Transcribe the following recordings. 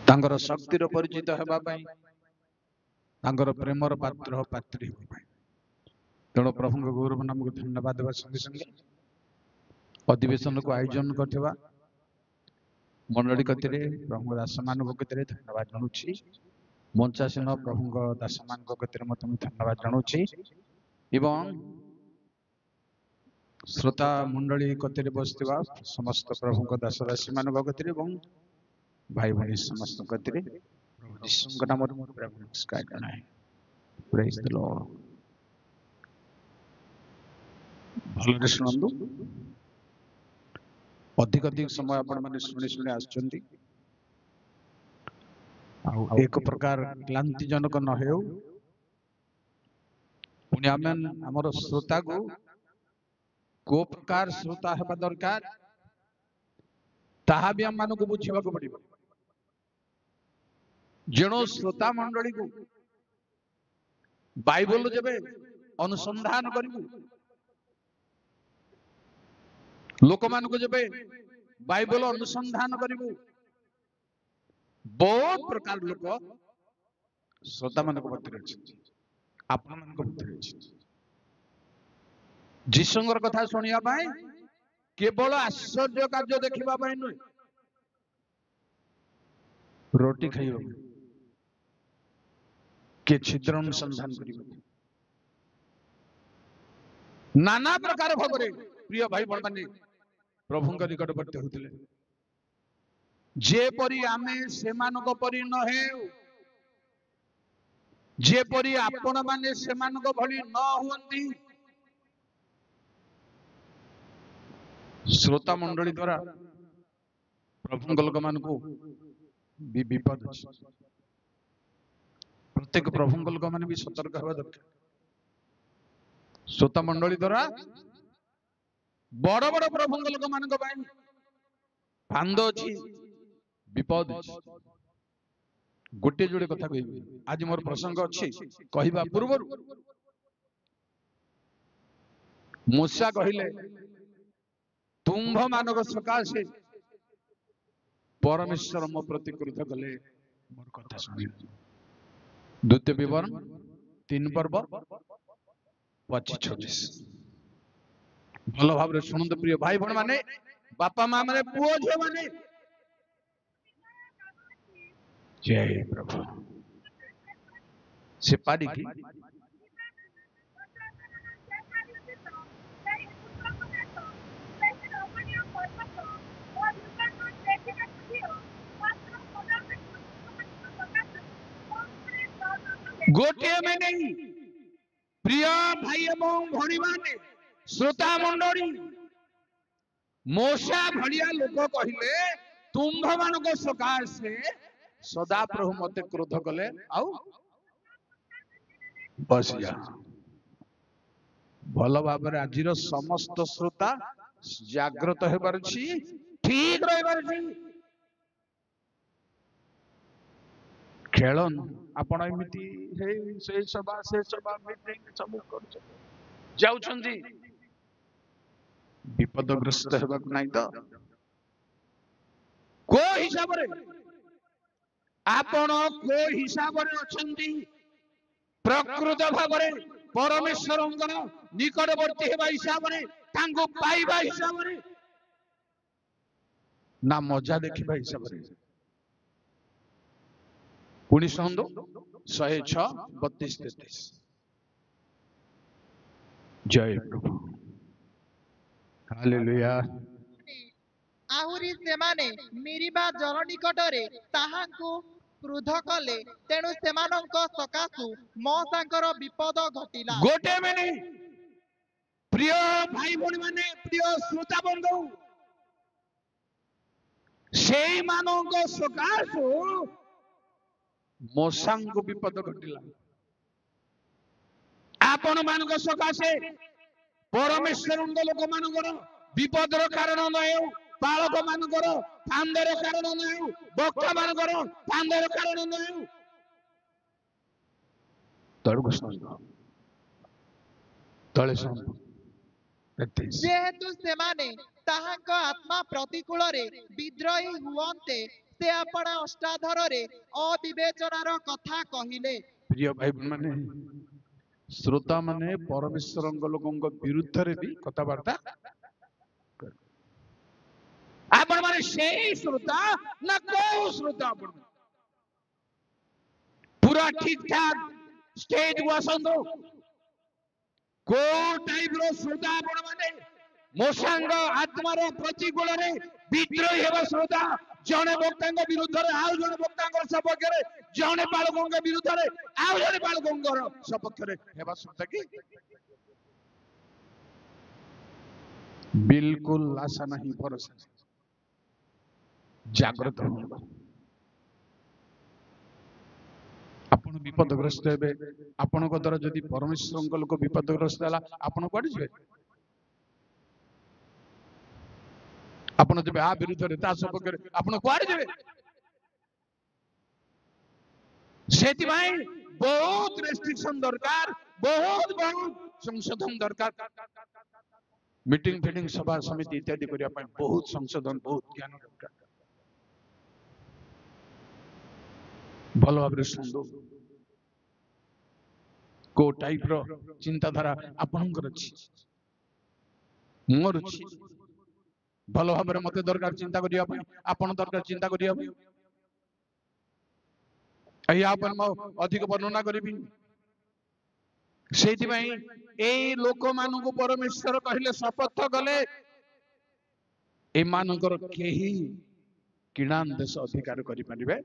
तांकर शक्तिर परिचित हेबा पई तांकर प्रेमर पात्र पात्री हेबा पई तेणु प्रभु गौरव नाम को धन्यवाद देवा संगे संगे अधिवेशन को आयोजन करथिबा मंडली कतिरे प्रभु दास मान कतिरे धन्यवाद जणुछि मंचासीन प्रभु दास मान कतिरे मत धन्यवाद जणुछि एवं श्रोता मंडली कतिरे बसथिबा समस्त प्रभु दास दासी मान कतिरे एवं भाई भाई समस्त कतिरे प्रभु यीशु नाम रे प्रेम नमस्कार जणाए प्रेज द लॉर्ड भलरे सुनंदु अधिक अधिक समय आपण माने सुनी सुनी आछंती एक प्रकार क्लांति जनक न हेउ पुण्य आमेन हमर श्रोता को प्रकार श्रोता हेबा दरकार ताहा भी हम मानको बुझिबा को पड़िबो जेणो श्रोता मंडली को बाइबल जेबे अनुसंधान करिबो लोक मान को जेबे बाइबल अनुसंधान करिबो बहुत प्रकार लोक श्रोता मान को भीतर अछि आपन मान को भीतर अछि जीसंगर कथा सुनिया पाए केवल आश्चर्य कार्य देखिबा पाए न रोटी खाइबो के छिद्र अनुसंधान करिबो नाना प्रकार भाबरे प्रिय भाई बड़ माने प्रभु निकटवर्ती होते जेपरी आमे सेमानक परी न हेउ जेपरी आपण माने सेमानक भली न हुंती श्रोता मंडली द्वारा प्रभु लोक मान को विपद प्रत्येक प्रभु लोक मान भी सतर्क हेबा दरकार श्रोता मंडली द्वारा बड़ बड़ प्रभु लोक मान फांद अच्छी विपद गोटे जोड़े कथा कहि आज मोर प्रसंग अच्छी कहवा पूर्व मूसा कहले तुम्भ मानक सकाशे परमेश्वर मो प्रति क्रोध कले मोर कथा सुनि द्वितीय विवरण 3 पर्व 25-26 भल भाव शुणु प्रिय भाई भण माने बापा माँ माने पुओ झियो माने जय प्रभु से पारी की गोटे में नहीं प्रिय भाई एवं भणी माने श्रोता मंडली मूसा भलिया लोक कहले तुम्भ मानक सकाशे सदा प्रभु मते क्रोध कले आउ बस जा भल भाव आज समस्त श्रोता जागृत हेबार छी ठीक रहिबार छी खेलन आपण एमिति हे से सभा मीटिंग सब कर जाउछंती विपदग्रस्त हेबाक नाही तो को हिसाब रे आपण को हिसाब रे अछंती प्रकृत भाव रे परमेश्वरंकर निकटवर्ती हेबा हिसाब रे तांको पाइबा हिसाब रे ना मजा देखिबा हिसाब रे पुणी सुनंदु 106-32-33 जय प्रभु हालेलुया आहुरी सेमाने मिरिबा जल निकटरे ताहांकु क्रोध कले तेणु सेमानंक सकाशु मौसांकर विपद घटिला गोटे माने प्रिय भाई भणी माने प्रिय श्रोता बंधु सेई मानंक सकाशु मौसांक विपद घटिला आपण मानक सकाशे परमेश्वर लोक मानकर विपदर कारण न हेउ बालक मानकर फांदर कारण न हेउ बक्ता मानकर फांदर कारण न हेउ तळे जेहेतु सेमाने ताहांक आत्मा प्रतिकूल रे विद्रोही हुवन्ते से आपण अष्टाधर रे अविवेचनार कथा कहिले। प्रिय भाई माने श्रोता माने परमेश्वर लोकों विरुद्ध रे भी कथबार्ता आपण माने सेही श्रोता ना को श्रोता आपण पूरा ठीक ठाक स्टेज को आसंदो को टाइप रो श्रोता आपण माने मोसांग आत्मार प्रतिकूल रे विद्रोही हेबा श्रोता जने वक्तांग विरुद्ध रे आउ जने वक्तांग सपक्ष रे जने बालकोंग विरुद्ध रे आउ जने बालकोंग सपक्ष रे हेबा श्रोता की बिल्कुल आशा नहीं भरोसा नहीं। जागृत हो आपण विपदग्रस्त हेबे आपण को द्वारा जदि परमेश्वर लोक विपदग्रस्त हला आपण कोड जिवे आपण जबे आ विरुद्ध रे ता सपक्ष रे आपण कोड जिवे सेति भाई बहुत रेस्ट्रिक्शन दरकार बहुत संशोधन दरकार मीटिंग फीटिंग सभा समिति इत्यादि करिया पय बहुत संशोधन बहुत ज्ञान दरकार भलो भाबरे सुंदो को टाइप रो चिंताधारा आपनकर अछि मोर अछि भलो भाबरे मते दरकार चिंता करिया पय आपन दरकार चिंता करिया पय एही आपन अधिक वर्णना करिबी सेति भाई एई लोक मानु को परमेश्वर कहिले शपथ गले ए मानकर केही किणान देश अधिकार करि परिबे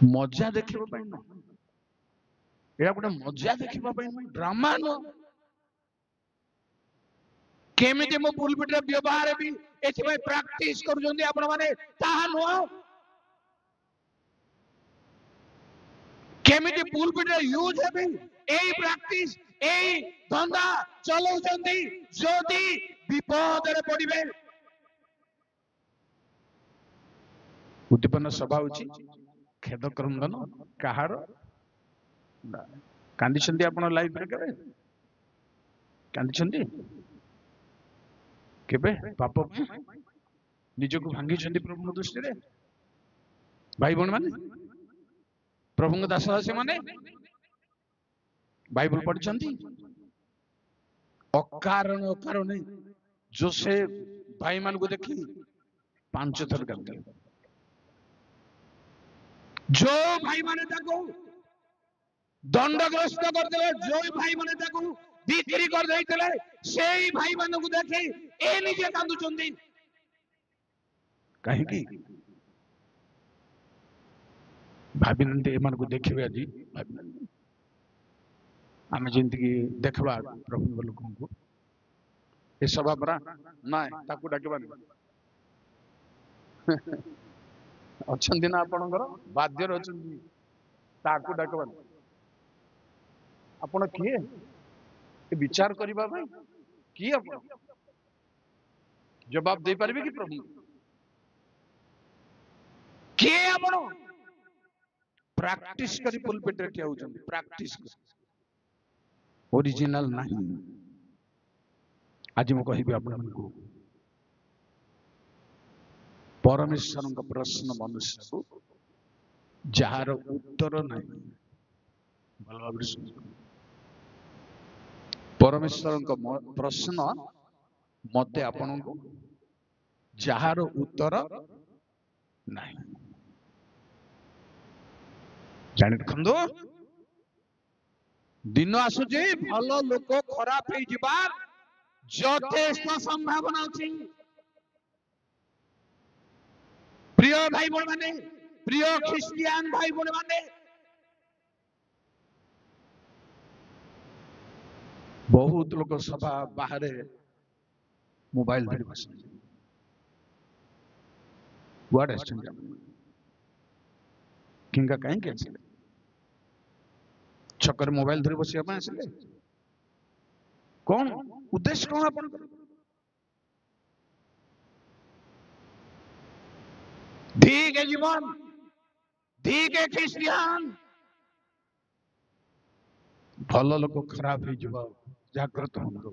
मजा देखिबा पय न एया गोटे मजा देखिबा पय न ड्रामा न केमिति मो पुलपिट रे व्यवहार भी एथि भाई प्रैक्टिस करू जंदी आपण माने ताहा नो केमिति पुलपिट रे यूज हेबी एई प्रैक्टिस एई धंदा चलो जंदी जदी विपद रे पडिबे उद्दीपन सभा होची खेद क्रंदन कहार कांदी छंदी आपण लाइफ रे केबे कांदी छंदी केबे पाप निजको भांगी छंदी प्रभु दृष्टि रे भाई बहन माने प्रभु दास दासी माने बाइबल पढ़ छंदी अकारण जोसेफ भाई मान को देखी 5 थर करते जो भाई माने ताको दंडग्रस्त करदेले जो भाई माने ताको बिक्री कर देइतले सेही भाई माने को देखी ए निजे कांदु चंदी काहे की भाभी नंदे एमान को देखिबे आजी भाभी नंदे आमे जिंदगी देखबा प्रभु लोगों को ए सभा परा नाय ताकू डाकिबानी अछंदी ना आपनकर बाध्य रचंदी ताकू डाकिबानी आपण किए ए विचार करिबा भाई की आपण जवाब दे पारबे कि प्रभु के आपण प्रैक्टिस करी पुलपिट रे ठिया होचंदी प्रैक्टिस ओरिजिनल नहीं आज मु कहिबी आपण को परमेश्वर का प्रश्न मनुष्य को जार उत्तर नहीं भल भाव परमेश्वर का प्रश्न मते आपण को जार उत्तर नहीं जानि रखंदो दिन आसुची भल लोक खराब हे जिबार यथेष्ट संभावना अछि प्रिय भाई बहन माने प्रिय ख्रिस्टियन भाई बहन माने बहुत लोग सभा बाहर मोबाइल धरी बस व्हाट इज किंगा कहीं के आसिले छकर मोबाइल धरी बसिया ପାଇଁ आसिले कौन उद्देश्य कौन अपन ठीक है जीवन ठीक है ख्रिस्टियन भल लोक खराब हो जाग्रत हो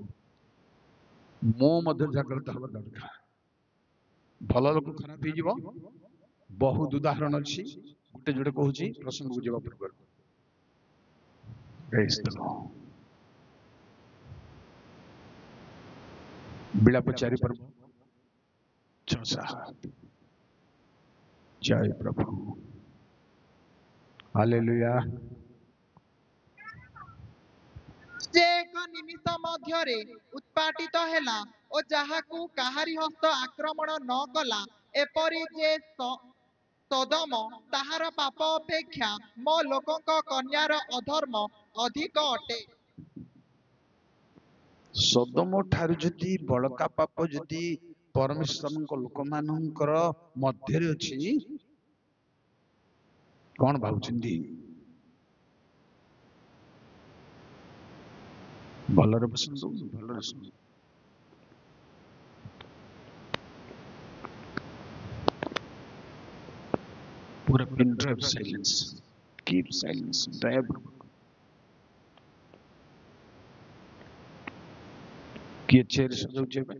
ମୁଁ ମଧ୍ୟ ଜାଗ୍ରତ ହେବା ଦରକାର। ଭଲ ଲୋକ ଖରାପ ହେଇଯିବ। ବହୁତ ଉଦାହରଣ ଅଛି, ଗୋଟେ ଯୋଡେ କହୁଛି ପ୍ରସଙ୍ଗକୁ ଯିବା ପୂର୍ବରୁ। Praise the Lord। ବିଳାପ 4 ପର୍ବ 6-7। ଜୟ ପ୍ରଭୁ, ହାଲେଲୁୟା। ସେ ଏକ ନିମିଷ ମଧ୍ୟରେ ଉତ୍ପାଟିତ ହେଲା ଓ ଯାହାକୁ କାହାରି ହସ୍ତ ଆକ୍ରମଣ ନ କଲା, ଏପରି ଯେ ସୋଦମ, ତାହାର ପାପ ଅପେକ୍ଷା ମୋ ଲୋକଙ୍କ କନ୍ୟାର ଅଧର୍ମ ଅଧିକ ଅଟେ। ସୋଦମ ଠାରୁ ଯଦି ବଳକା ପାପ ଯଦି ପରମେଶ୍ୱରଙ୍କ ଲୋକମାନଙ୍କର ମଧ୍ୟରେ ଅଛି, କଣ ଭାବୁଛନ୍ତି? ଭଲରେ ବସନ୍ତୁ, ଭଲରେ ଶୁଣନ୍ତୁ। पूरा pin drive silence, keep silence, drive. किए चेयर सजाउछे बे?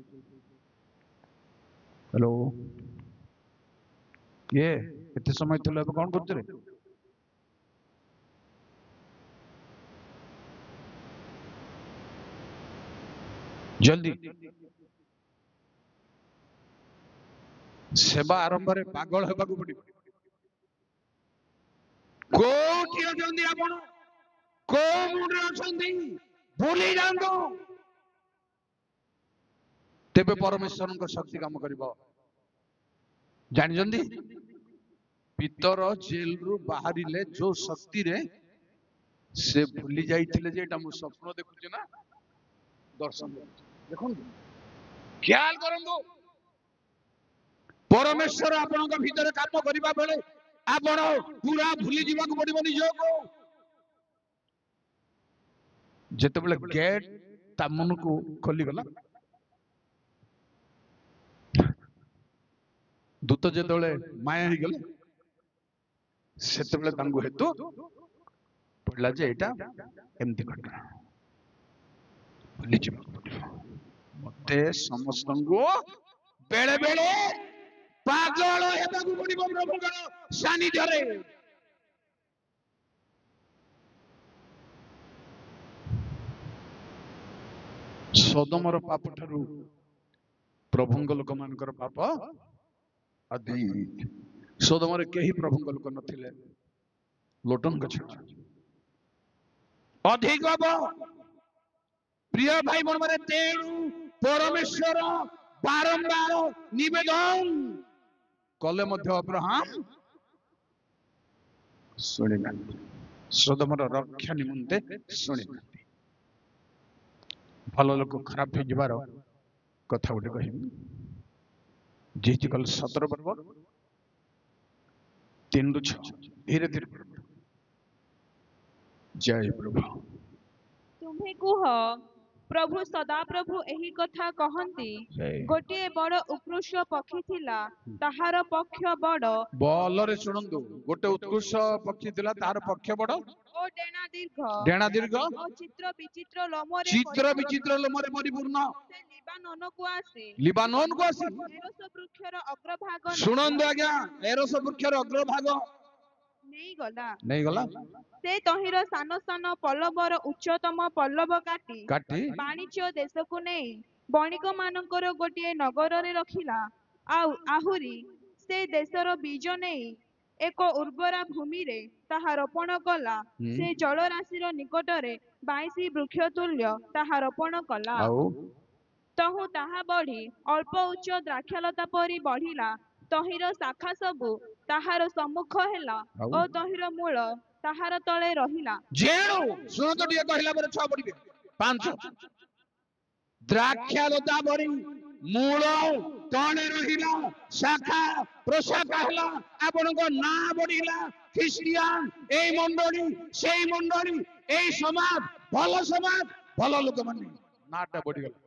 हेलो, ये एते समय थले अब कोन करते रे? जल्दी सेवा आरंभ रे पागल हेबा को पड़ी। कोठी अछंती आपण, को मुंडे अछंती, भूली जांदो, तेबे परमेश्वरଙ୍କ शक्ति काम करिवो। जानिजंदी पितर जेल रु बाहरिले जो शक्ति रे से भूली जाइथिले जे एटा मु स्वप्न देखुचे ना, दर्शन देखो ख्याल करंदो। परमेश्वर आपनक भीतर काम करिबा बेले आपण पूरा भूली जीवा को पड़िबो निजको। जेते बेले गेट ता मन को खोली गला, दूत जेते माया ही गले, सेते बेले तांगु हेतु पड़ला जे एटा एमती घटना भूली जीवा को पड़िबो। मते समस्तंगो बेले बेले पागल हेबा को पड़िबो प्रभुकर सानिध्यरे। सोदमर पाप ठारू प्रभुंग लोक मानकर पाप अधिक। सोदमरे केही प्रभुंग लोक नथिले, लोटन गछ अधिक हबो। प्रिय भाई मन माने तेणु परमेश्वर बारंबार निवेदन कले मध्य अब्राहम सुनि ना, सोदमर रक्षा निमंते सुनि ना। भल लोक खराब हो जबार कथा गोटे कहबी। जेहेतु कल 17 पर्व 3-6 धीरे धीरे। जय प्रभु। तुम्हें कुह, प्रभु सदाप्रभु एही कथा कहंती, गोटे बड़ उत्कृष्ट पक्षी थिला, ताहार पक्ष बड़। बलरे सुनंदु, गोटे उत्कृष्ट पक्षी थिला, ताहार पक्ष बड़ ओ डेणा दीर्घ, डेणा दीर्घ, ओ चित्र विचित्र लोमरे परिपूर्ण। से लिबानोन को आसी, लिबानोन को आसी एरोस वृक्षर अग्रभाग सुनंदु आज्ञा, एरोस वृक्षर अग्रभाग नहीं गला। से तहिर सान सान पल्लवर उच्चतम पल्लव काटी वाणिज्य देश को नहीं बणिक मानकर गोटे नगर रे रखिला। आहुरी से देशर बीज नहीं एक उर्वरा भूमि रे ताहा रोपण कला। से जलराशि निकट रे 22 वृक्ष तुल्य ताहा रोपण कला। तहु ताहा बढ़ी अल्प उच्च द्राक्षलता परी बढ़िला। तहिर शाखा सबु ताहार सम्मुख हेला ओ तहिर मूल ताहार तले रहिला। जेणु सुन तो टिके कहिला पर 6 पडिबे 5 द्राक्षलता परी मूल तले रहिला, शाखा प्रशाखा हेला, आपनको ना बढ़िला। ख्रिस्टियान एई मंडली सेई मंडली एई समाज भल लोक माने नाटा बढ़ी गला।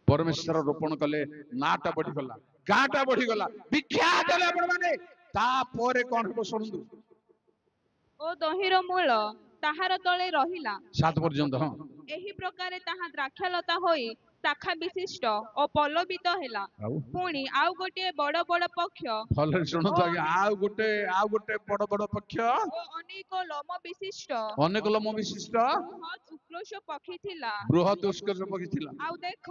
परमेश्वर रोपण कले नाटा बढ़ी गला, गाटा बढ़ी गला, विख्यात हेले आपण माने। तापरे कोन हो सुनंदु, ओ दहिर मूल ताहार तले रहिला 7 पर्यंत। हां, एही प्रकारे ताहा द्राक्षलता होई ଶାଖା ବିଶିଷ୍ଟ ଓ ପଲ୍ଲବିତ ହେଲା। ପୁଣି ଆଉ ଗୋଟିଏ ବଡ଼ ବଡ଼ ପକ୍ଷ ଭଲରେ ଶୁଣନ୍ତୁ ଆଜ୍ଞା, ଆଉ ଗୋଟେ ବଡ଼ ବଡ଼ ପକ୍ଷ ଓ ଅନେକ ଲୋମ ବିଶିଷ୍ଟ ବୃହତ୍ ଉତ୍କର୍ଷ ପକ୍ଷୀ ଥିଲା। ବୃହତ୍ ଉତ୍କର୍ଷ ପକ୍ଷୀ ଥିଲା। ଆଉ ଦେଖ,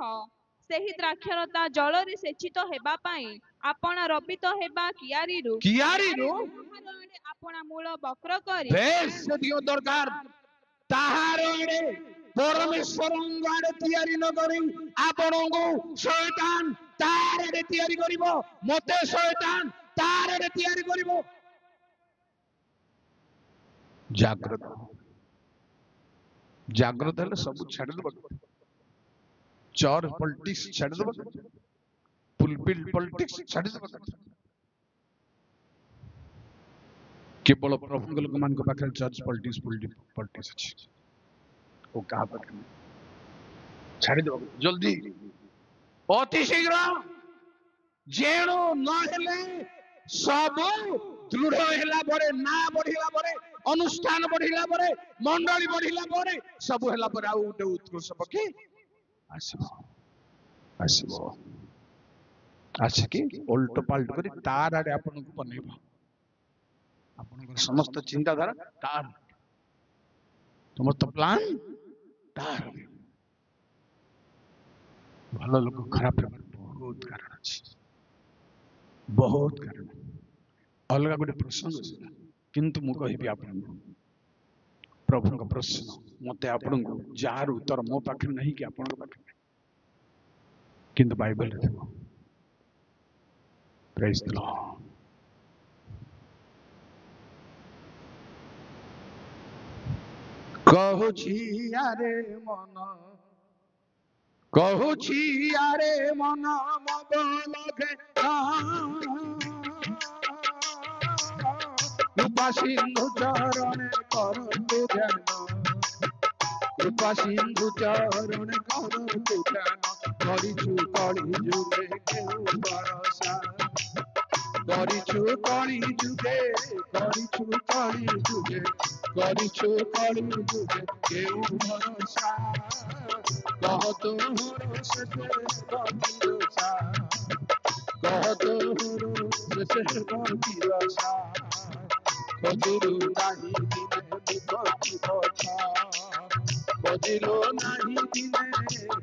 ସେହି ଦ୍ରାକ୍ଷାଲତା ଜଳରେ ସେଚିତ ହେବା ପାଇଁ ଆପଣ ରବିତ ହେବା କିଆରୀରୁ ତାହାର ଆଡ଼େ ଆପଣା ମୂଳ ବକ୍ର କରି ଦରକାର ତାହାର ଆଡ଼େ ପରମେଶ୍ୱରଙ୍କ ଆଡ଼େ ତିଆରି ନ କରି ଆପଣଙ୍କୁ ଶୟତାନ ତାର ଆଡ଼େ ତିଆରି କରିବ, ମତେ ଶୟତାନ ତାର ଆଡ଼େ ତିଆରି କରିବ। ଜାଗ୍ରତ ହେଲେ ସବୁ ଛାଡ଼ିଦେବ। ଚର୍ଚ୍ଚ ପଲିଟିକ୍ସ ଛାଡ଼ିଦେବ, ପୁଲପିଟ୍ ପଲିଟିକ୍ସ ଛାଡ଼ିଦେବ। କେବଳ ପ୍ରଭୁଙ୍କ ଲୋକମାନଙ୍କ ପାଖରେ ଚର୍ଚ୍ଚ ପଲିଟିକ୍ସ ଅଛି, ଓ କାହା ପାଖରେ ଛାଡ଼ିଦେବ ଜଲ୍ଦି, ଅତି ଶୀଘ୍ର। ଯେଣୁ ନହେଲେ ସବୁ ଦୃଢ ହେଲା ପରେ, ନା ବଢିଲା ପରେ, ଅନୁଷ୍ଠାନ ବଢିଲା ପରେ, ମଣ୍ଡଳୀ ବଢିଲା ପରେ, ସବୁ ହେଲା ପରେ ଆଉ ଗୋଟେ ଉତ୍କର୍ଷ ପକ୍ଷୀ ଆସିକି ଓଲଟ ପାଲଟ କରି ତାର ଆଡେ ଆପଣଙ୍କୁ ବନେଇବ। ଆପଣଙ୍କର ସମସ୍ତ ଚିନ୍ତାଧାରା ତାର, ସମସ୍ତ ପ୍ଲାନ ତାର। ଭଲ ଲୋକ ଖରାପ ହେବାର ବହୁତ କାରଣ ଅଛି, ବହୁତ କାରଣ। ଅଲଗା ଗୋଟେ ପ୍ରସଙ୍ଗ ସେଟା, କିନ୍ତୁ ମୁଁ କହିବି ଆପଣଙ୍କୁ ପ୍ରଭୁଙ୍କ ପ୍ରଶ୍ନ ମତେ ଆପଣଙ୍କୁ ଯାହାର ଉତ୍ତର ମୋ ପାଖରେ ନାହିଁ କି ଆପଣଙ୍କ ପାଖରେ ନାହିଁ, କିନ୍ତୁ ବାଇବଲରେ ଥିବ। ପ୍ରେଜ୍ ଦ ଲର୍ଡ। କହୁଛି ଆରେ ମନ, କହୁଛି ଆରେ ମନ ମୋ ବୋଲକେ କୃପା ସିନ୍ଧୁ ଚରଣେ କରନ୍ତୁ ଧ୍ୟାନ, କୃପା ସିନ୍ଧୁ ଚରଣେ କରନ୍ତୁ ଧ୍ୟାନ। କରିଛୁ କଳି ଯୁগে କେଉଁ ଭରସା, କରିଛୁ କଳି ଯୁগে, କରିଛୁ କଳି ଯୁগে, କରିଛୁ କଳି ଯୁগে କେଉଁ ଭରସା। କହ ତୋର ଶେଷେ ବନ୍ଦିରସା, କହ ତୋର ଶେଷେ ବନ୍ଦିରସା। ଖୋଜିଲୁ ନାହିଁ ଦିନେ ବିପତ୍ତି କଥା, ଖୋଜିଲୁ ନାହିଁ ଦିନେ,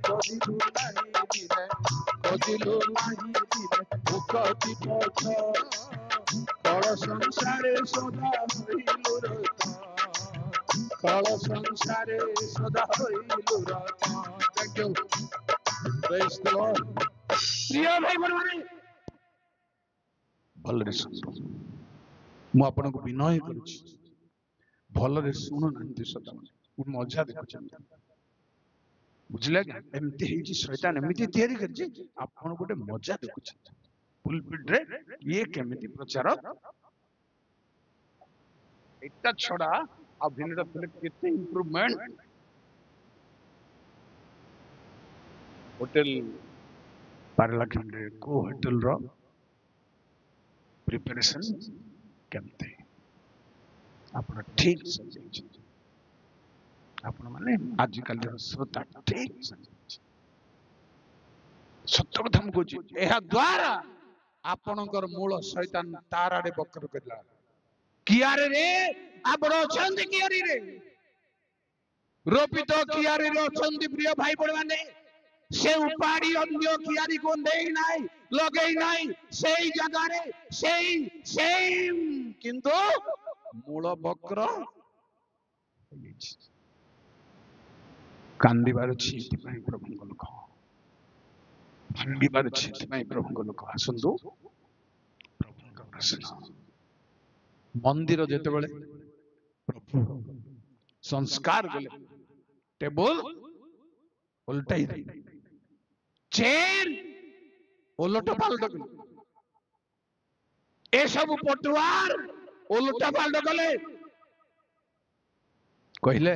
ଖୋଜିଲୁ ନାହିଁ ଦିନେ, ଖୋଜିଲୁ ନାହିଁ ଦିନେ ବିପତ୍ତି ପଥ। କଳ ସଂସାରେ ସଦା ହଇଲୁ ରଥ, କଳ ସଂସାରେ ସଦା ହଇଲୁ ରଥ। Thank you. Praise the Lord. ପ୍ରିୟ ଭାଇ ଭଉଣୀମାନେ, ଭଲରେ ଶୁଣନ୍ତୁ, ମୁଁ ଆପଣଙ୍କୁ ବିନୟ କରୁଛି, ଭଲରେ ଶୁଣୁନାହାନ୍ତି ସଦାବେଳେ, ମୁଁ ମଜା ଦେଖୁଛନ୍ତି, ବୁଝିଲେ ଆଜ୍ଞା? ଏମିତି ହେଇଛି, ଶୈତାନ ଏମିତି ତିଆରି କରିଛି, ଆପଣ ଗୋଟେ ମଜା ଦେଖୁଛନ୍ତି। ପୁଲପିଟରେ ଇଏ କେମିତି ପ୍ରଚାର, ଏଟା ଛଡା ଆଉ ଭିନ୍ନଟା ଥିଲେ କେତେ ଇମ୍ପ୍ରୁଭମେଣ୍ଟ। ହୋଟେଲ ପାରଳାଖେମୁଣ୍ଡିରେ କୋଉ ହୋଟେଲର ପ୍ରିପାରେସନ କେମିତି ଆପଣ ଠିକ ସଜାଇଛନ୍ତି, ଆପଣ ମାନେ ଆଜିକାଲିର ଶ୍ରୋତା ଠିକ ସଜାଇଛନ୍ତି। ସତ କଥା ମୁଁ କହୁଛି, ଏହା ଦ୍ୱାରା ଆପଣଙ୍କର ମୂଳ ଶୈତାନ ତାର ଆଡେ ବକ୍ର କରିଲା। କିଆରିରେ ଆପଣ ଅଛନ୍ତି, କିଆରିରେ ରୋପିତ କିଆରିରେ ଅଛନ୍ତି ପ୍ରିୟ ଭାଇ ଭଉଣୀମାନେ। ସେ ଉପାଡ଼ି ଅନ୍ୟ କିଆରିକୁ ନେଇ ନାହିଁ, ଲଗେଇ ନାହିଁ, ସେଇ ଜାଗାରେ ସେଇ କିନ୍ତୁ ମୂଳ ବକ୍ର କାନ୍ଦିବାର ଅଛି। ଏଥିପାଇଁ ପ୍ରଭୁଙ୍କ ଲୋକ ଭାଙ୍ଗିବାର ଅଛି, ଏଥିପାଇଁ ପ୍ରଭୁଙ୍କ ଲୋକ ଆସନ୍ତୁ। ପ୍ରଭୁଙ୍କ ପ୍ରଶ୍ନ, ମନ୍ଦିର ଯେତେବେଳେ ପ୍ରଭୁ ସଂସ୍କାର କଲେ, ଟେବୁଲ ଓଲଟାଇ ଦେଲେ, ଚେନ୍ ଓଲଟ ପାଲଟ କଲେ, ଏସବୁ ପଟୁଆର ଓଲଟା ପାଲଟ କଲେ। କହିଲେ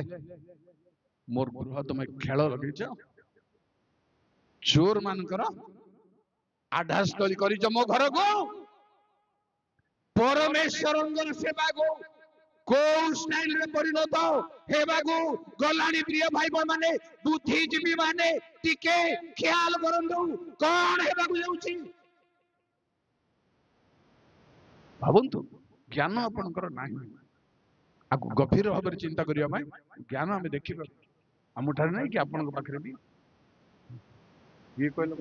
ମୋର ଗୃହ ତମେ ଖେଳ ଲଗେଇଛ, ଚୋର ମାନଙ୍କର ଆଢାସ୍ଥଳୀ କରିଛ ମୋ ଘରକୁ, ପରମେଶ୍ୱରଙ୍କର ସେବାକୁ को स्टाइल रे परिणत हेबागु गलानी प्रिय भाई बहन माने बुद्धिजीवी माने टिके ख्याल करंदु कोन हेबागु जाउची भावନ୍ତୁ ज्ञान आपणकर नाही आगु गभीर भाବରେ चिंता करिया भाई ज्ञान हमें देखिबा हमठार नहीं कि आपन पाखरे भी ये कहलो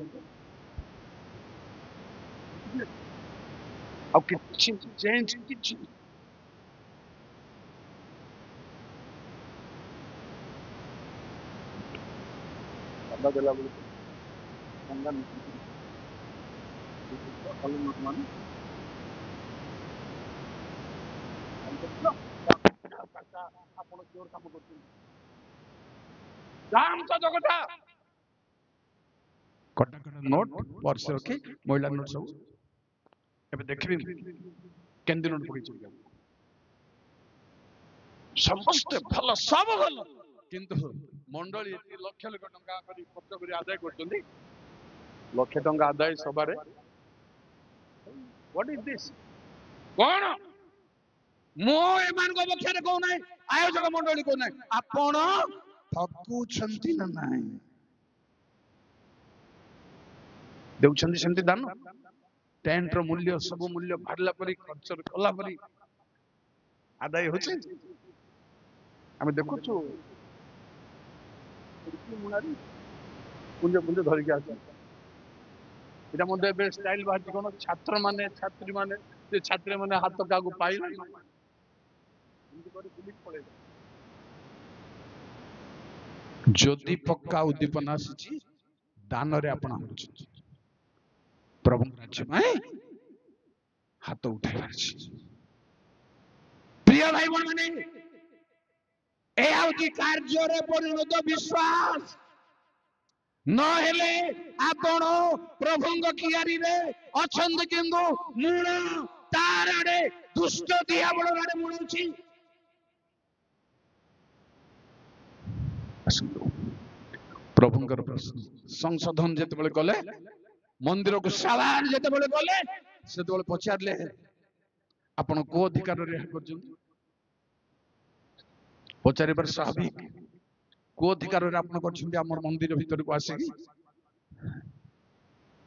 अब किछि चेंज किछि बाबा देला बोले संगा खाली मत मान ଆପଣ ଜୋର କାମ କରୁଛନ୍ତି जाम तो जगता कटा कटा नोट पर्स रखी महिला नोट सब एबे देखबी केंदी नोट पकई चल समस्त भल सब भल किंतु मंडली एती लक्ष लक्ष टंका करी खर्च करी आदाय करछंदी लक्ष टंका आदाय सबारे व्हाट इज दिस कोन मो एमान को पक्षरे को नै आयोजक मंडली को नै आपण ठकुछंती ना नाही देउछंदी सेमती दान टेंट रो मूल्य सब मूल्य भारला परी खर्च कला परी आदाय होचे हम देखुछु मुनारी पुंज पुंज धरि के आछे इटा मध्ये बे स्टाइल बाहर कोन छात्र माने छात्री माने जे छात्री माने हाथ कागु पाइल इनके पर पुलिस पड़े ज्योति पक्का उद्दीपना आसी दान रे आपण प्रभु राज्य में हाथ उठाइबार प्रिय भाई बहन माने ए आउची कार्य रे परिणत विश्वास न हेले आपण प्रभुंग कियारी रे अछंद किंतु मूळ ताराडे दुष्ट दियाबळ रे मुळुची प्रभुंकर प्रश्न संशोधन जेतेबेले गले मंदिर को सालार जेतेबेले गले सेतेबेले पचारले आपण को अधिकार रे करजन पचारिबार स्वाभाविक को अधिकार रे आपण करछिंदी हमर मंदिर भीतर को आसी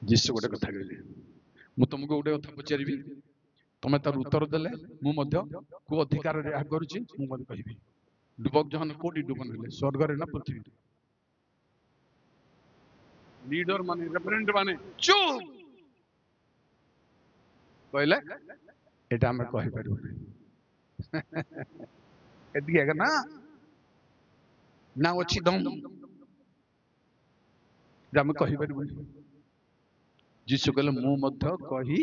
जिसु गोटे कथा कहले मु तुमको गोटे कथा पचारिबी तमे तार उत्तर देले मु मध्य को अधिकार रे करूची मु मध्य कहिबी डुबक जहन कोटी डुबन हेले स्वर्ग रे ना पृथ्वी लीडर माने रेफरेंट माने चुप कहले एटा हम कहि पारू एति है ना ना अछि दम हम कहि पारू जिसु कहले मु मध्य कहि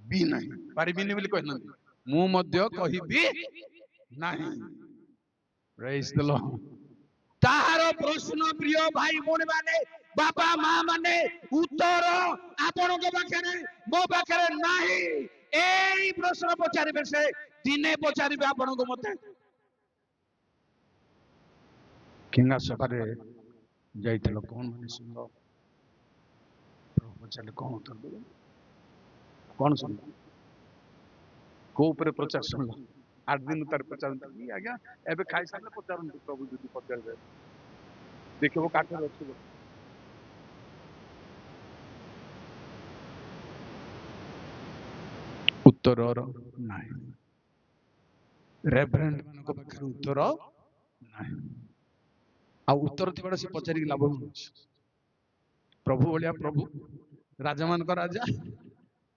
बी नहीं पारिबिनी बोली कहना मु मध्य कहि बी नहीं प्रेज द लॉर्ड ताहार प्रश्न प्रिय भाई बोन माने बापा मां माने उत्तर आपण को पाखरे मो पाखरे नाही एई प्रश्न पचारिबे से दिने पचारिबे आपण को मते किंगा सभारे जाइतलो कोन माने सुनो प्रभु पचारले कोन उत्तर देबे कोन सुन को ऊपर प्रचार सुनला 8 दिन तार प्रचार आज्ञा एबे खाइ साले प्रचार प्रभु जदी प्रचार जाय देखिबो काठर रखिबो उत्तर नाही रेफरेंट मान को पाखर उत्तर नाही आ उत्तर थिबा से पचारि लाभ प्रभु बोलिया प्रभु राजा मान को राजा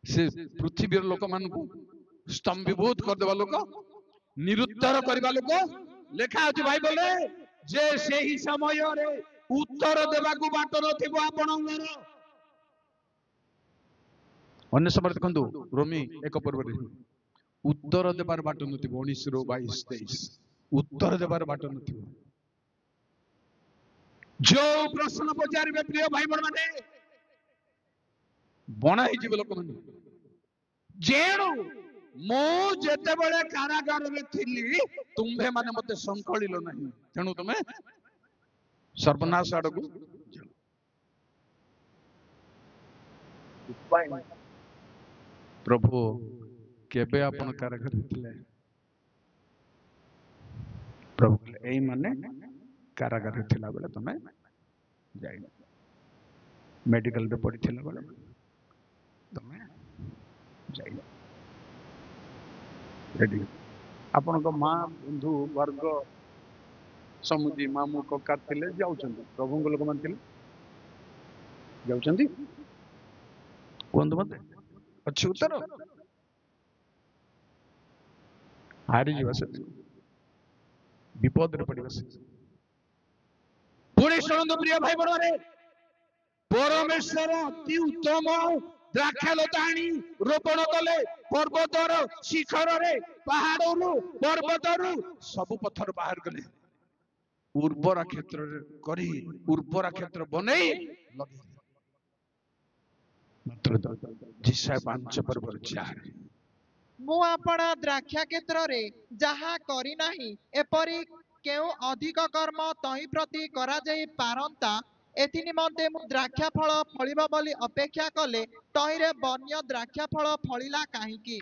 से पृथ्वी लोक मान को स्तंभीभूत कर देबा लोक निरुत्तर करबा लोक लेखा अछि भाई बोले जे सेही समय रे उत्तर देबा को बाट नथिबो आपणंगर अन्य समय देखंतु रोमी एक पर्व रे उत्तर देबार बाट नथिबो 19 रो 22 23 उत्तर देबार बाट नथिबो जो प्रश्न पचारिबे प्रिय भाई बहन माने बणा हि जीव लोक माने जेणु मो जेते बेले कारागार में थिली तुम्भे माने मते संकलिलो नहीं तेणु तुमे सर्वनाश आडकू प्रभु केबे आपण कारागार थिले प्रभु कहले एई माने कारागार थिला बेले तमे जाई मेडिकल रे पड़ी थिला बेले तमे जाई रेडी आपण को मां बंधु वर्ग समुदी मामू कका थिले जाउछंती प्रभु को लोक मान थिले जाउछंती कोन मते अच्छी उत्तर हारी जीवा से विपद रे पड़िबा से पुणे शुणु प्रिय भाई बड़े परमेश्वर अति उत्तम द्राक्षालता आनी रोपण कले पर्वतर शिखर रे पहाड़ पर्वत सब पत्थर बाहर कले उर्वरा क्षेत्र करी उर्वरा क्षेत्र बनै लगे मात्र जिसा 5 पर्व 4 मु आपण द्राक्षा क्षेत्र रे जहा करी नाही एपरी केउ अधिक कर्म तही प्रति करा जाई पारंता एथि निमंते मु द्राक्षा फल फलिबा बोली अपेक्षा कले तहिरे बन्य द्राक्षा फल फलिला काहीकी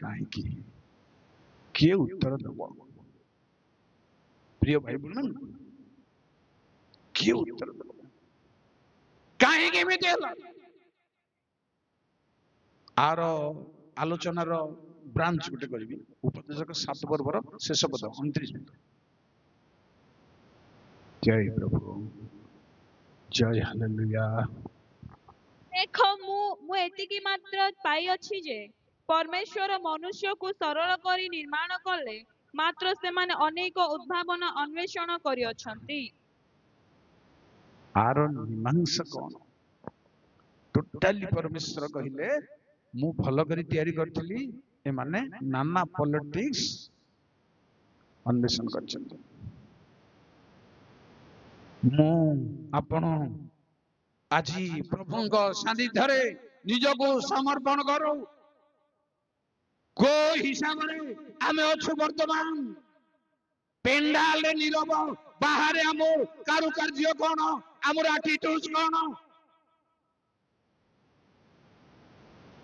के उत्तर देबो प्रिय भाई बहन के उत्तर देबो काहीकी में देला आर आलोचनार ब्रांच गुटे करी उपदेशक 7 पर्वर शेष पद 29 पद जय प्रभु जय हालेलुया देख मु एतिकी मात्र पाई अछि जे परमेश्वर मनुष्य को सरल करी निर्माण कले मात्र से माने अनेक उद्भावन अन्वेषण करि अछंती आर मीमांसा कोन टोटली परमेश्वर कहिले मु भल करी तयारी करथली ए माने नाना पॉलिटिक्स अन्वेषण करछन मु आपण आजी प्रभुंग सानिध्य रे निजको समर्पण करू को हिसाब रे आमे अछु वर्तमान पेंडाल रे नीरव बाहर हम कारुकार्य कोन हमर एटीट्यूड कोन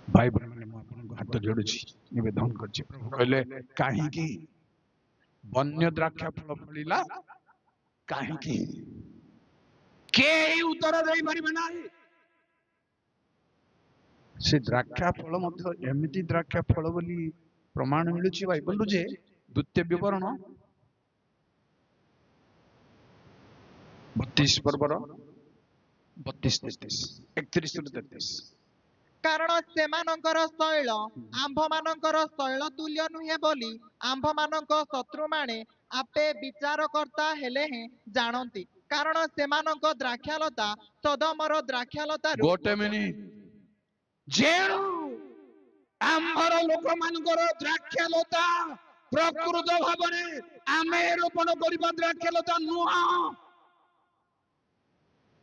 भाई बहन माने मु आपण को हाथ जोडुछि निवेदन करछि प्रभु कहले काहे की वन्य द्राक्षा फल फलिला काहे की के उत्तर देई परिबे नाही से द्राक्षा फल मध्य एमिति द्राक्षा फल बोली प्रमाण मिलुछि बाइबल जे द्वितीय विवरण 32 पर्वर 32 33 31 33 कारण सेमानंकर शैल आंभ मानंकर शैल तुल्य नुहे बोली आंभ मानंक शत्रु माने आपे विचार करता हेले हैं जानती कारण सेमानंक द्राक्षालता सदमर द्राक्षालता गोटे मिनिट जेणु आंभर लोक मानकर द्राक्षालता प्रकृत भावरे आमे रोपण करिबा द्राक्षालता नुह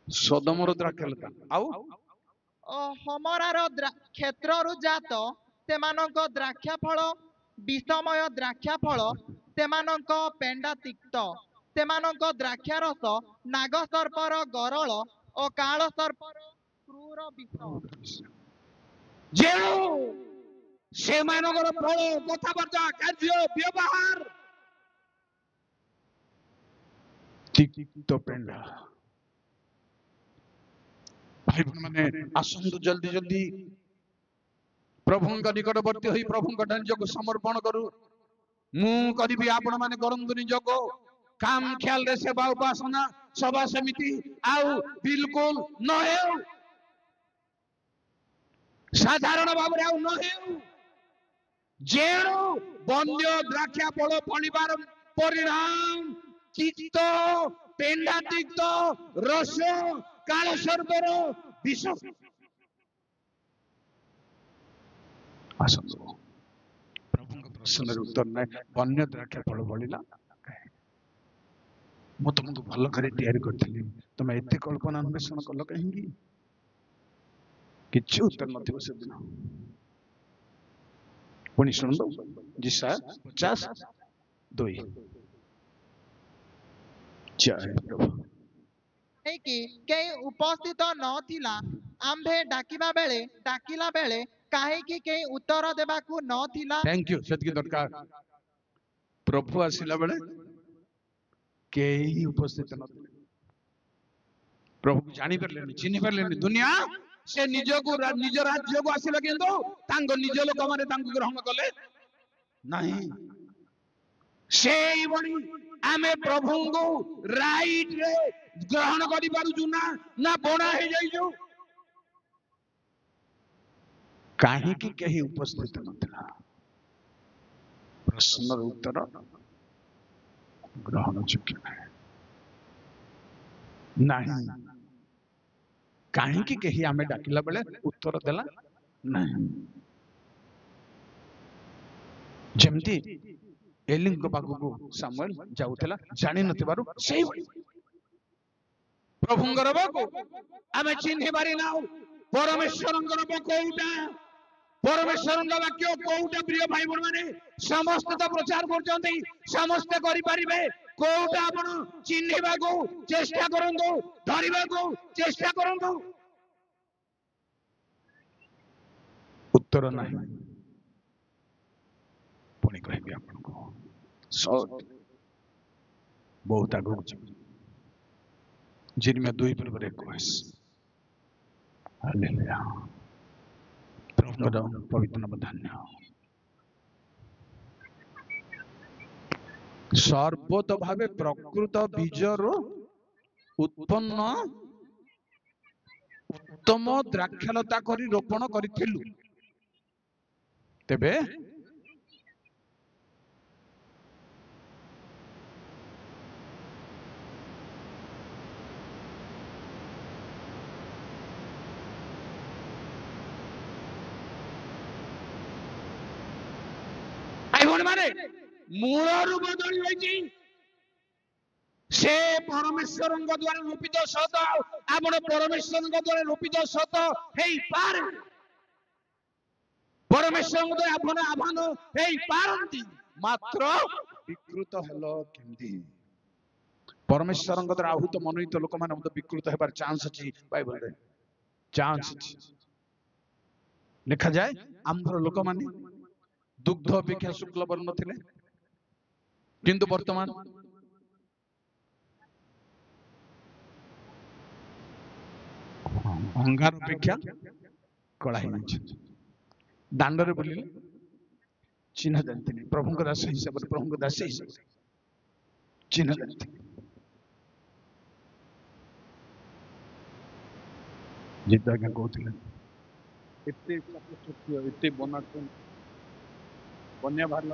सदमर द्राक्षालता आउ हमरार क्षेत्र रु जात सेमानंक द्राक्षा फल विषमय द्राक्षा फल सेमानंक पेंडा तिक्त सेमानंक द्राक्षा रस नाग सर्पर गरल और काल सर्पर क्रूर विष जेणु सेमानकर फल कथाबार्ता कार्य व्यवहार तिक्त पेंडा भाई माने आसंतु जल्दी जल्दी प्रभु निकटवर्ती होई प्रभु निजको समर्पण करू मु करिबी आपण माने करंतु निजको काम ख्याल रे सेवा उपासना सभा समिति आउ बिल्कुल न हेउ साधारण भाबरे आउ न हेउ जेणु वन्य द्राक्षा फल फलिबार परिणाम तिक्त पेंडा तिक्त रस काल सर्पर विष आसंतु प्रभु प्रश्न उत्तर ना वन्य द्राक्षा फल फलिला मु तुमको भल करे तैयारी करथली तुम एते कल्पना अन्वेषण कल कहीं किछु उत्तर नथिबो से दिन पुणी सुन दो जिसा 50:2 जय प्रभु कि के उपस्थित न थिला आंभे डाकिला बेले काहे कि के उत्तर देबाकू न थिला थैंक यू सेतकी दरकार प्रभु आसिला बेले केही उपस्थित नथिले प्रभु जानि परलेनी चिनि परलेनी दुनिया से निज राज्य को आसिला किंतु तांग निज लोक माने तांग ग्रहण कले नहीं सेई बणी आमे प्रभु को राइट रे ग्रहण करि पारुछु ना बणा हे जाइछु काहे कि केही उपस्थित नथिला प्रश्न उत्तर ग्रहण योग्य नहीं काहे कि केही आमे डाकिला बेले उत्तर देला नहीं जेमती एलिंग पाखु सामुएल जाउथला जानि नथिबारु सेही भଳି प्रभुंगर बाकु आमे चिन्हि पारि नाउ परमेश्वरंगर कोउटा परमेश्वरंग वाक्य कोउटा प्रिय भाई बहन माने समस्त तो प्रचार करचंती समस्त करि परिबे कोउटा आपण चिन्हिबा को चेष्टा करंतु धरिबा को चेष्टा करंतु उत्तर नहीं पुणी कहबी आपण को शॉर्ट बहुत आगु जिनमें 2:21 हालेलुया प्रभु पवित्र नाम धन्य सर्वत भावे प्रकृत बीजर उत्पन्न उत्तम द्राक्षलता करी रोपण करिथिलु तेबे माने मूलरू बदली होइछि से परमेश्वर द्वारा रोपित सत आपण परमेश्वर द्वारा रोपित सत हेई पारे परमेश्वर द्वारा आपण आभान हेई पारंती मात्र विकृत हेलो केमदी परमेश्वर द्वारा आहुत मनोहित लोक माने मत विकृत हेबार चांस अछि बाइबल रे चांस अछि लिखा जाय आंध्र लोक माने दुग्ध अपेक्षा शुक्ल वर्ण थिले किंतु वर्तमान अंगार अपेक्षा कला ही दांड रे बोली चिन्ह जानते प्रभु को दास हिसाब प्रभु को दास हिसाब चिन्ह जानते जिद्दा क्या कहते इतने बना बन्या बाहर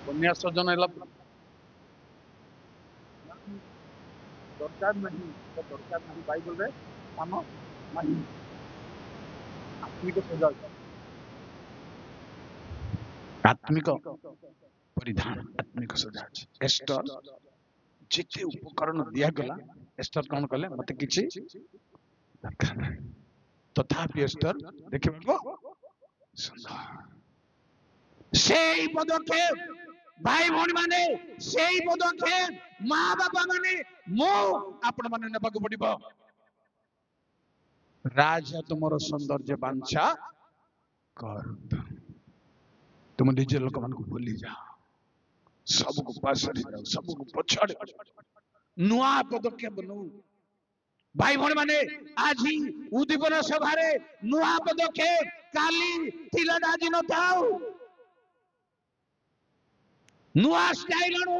बन्या सजन है दरकार नहीं बाइबल रे काम नहीं आत्मिक सजा आत्मिक परिधान आत्मिक सजा एस्टर जिते उपकरण दिया गला एस्टर कौन कले मते किछि दरकार नहीं तथापि एस्टर देखिबो सेई पदक्षेप भाई भौणी माने सेई पदक्षेप माँ बापा माने मो आपण माने नेबाक पड़िबो राजा तुमर सौंदर्य बांछा कर तुम निज लोक मान को भूली जाओ सब को पासरी जाओ सब को पछाड़े नुआ पदक्षेप नु भाई भौणी माने आज उद्दीपन सभा रे नुआ पदक्षेप काली थिला आज न थाउ नुआ स्टाइल नु